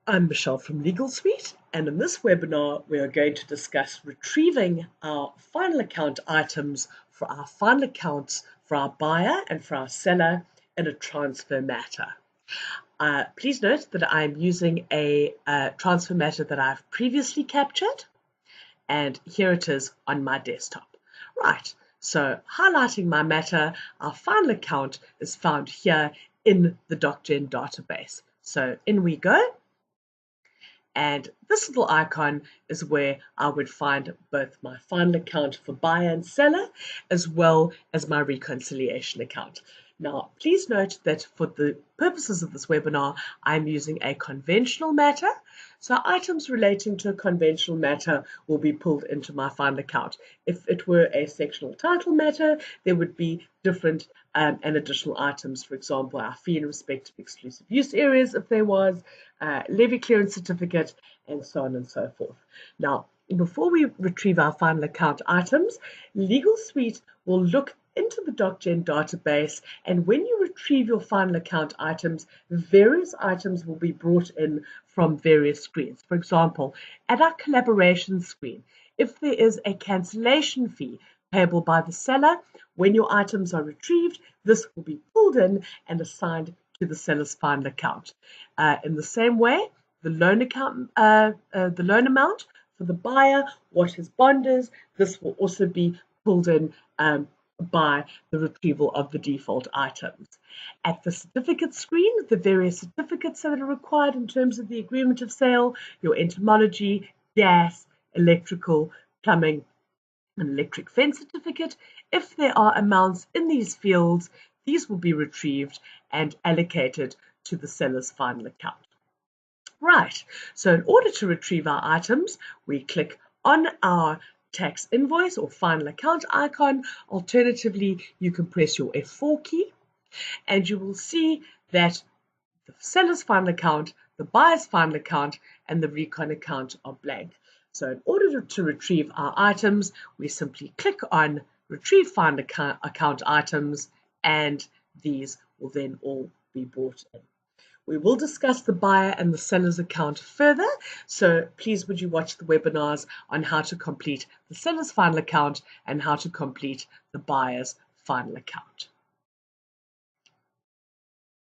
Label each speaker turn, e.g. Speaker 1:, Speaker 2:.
Speaker 1: I'm Michelle from Legal Suite, and in this webinar, we are going to discuss retrieving our final account items for our final accounts for our buyer and for our seller in a transfer matter. Please note that I'm using a transfer matter that I've previously captured, and here it is on my desktop. Right, so highlighting my matter, our final account is found here in the DocGen database. So in we go. And this little icon is where I would find both my final account for buyer and seller, as well as my reconciliation account. Now, please note that for the purposes of this webinar, I'm using a conventional matter. So items relating to a conventional matter will be pulled into my final account. If it were a sectional title matter, there would be different and additional items. For example, our fee in respect of exclusive use areas, if there was, levy clearance certificate, and so on and so forth. Now, before we retrieve our final account items, Legal Suite will look into the DocGen database, and when you retrieve your final account items, various items will be brought in from various screens. For example, at our collaboration screen, if there is a cancellation fee payable by the seller, when your items are retrieved, this will be pulled in and assigned to the seller's final account. In the same way, the loan account, the loan amount for the buyer, what his bond is, this will also be pulled in by the retrieval of the default items. At the certificate screen, the various certificates that are required in terms of the agreement of sale, your entomology, gas, electrical, plumbing, an electric fence certificate. If there are amounts in these fields, these will be retrieved and allocated to the seller's final account. Right, so in order to retrieve our items, we click on our tax invoice or final account icon. Alternatively, you can press your F4 key and you will see that the seller's final account, the buyer's final account, and the recon account are blank. So in order to retrieve our items, we simply click on Retrieve Final Account Items, and these will then all be brought in. We will discuss the buyer and the seller's account further, so please would you watch the webinars on how to complete the seller's final account and how to complete the buyer's final account.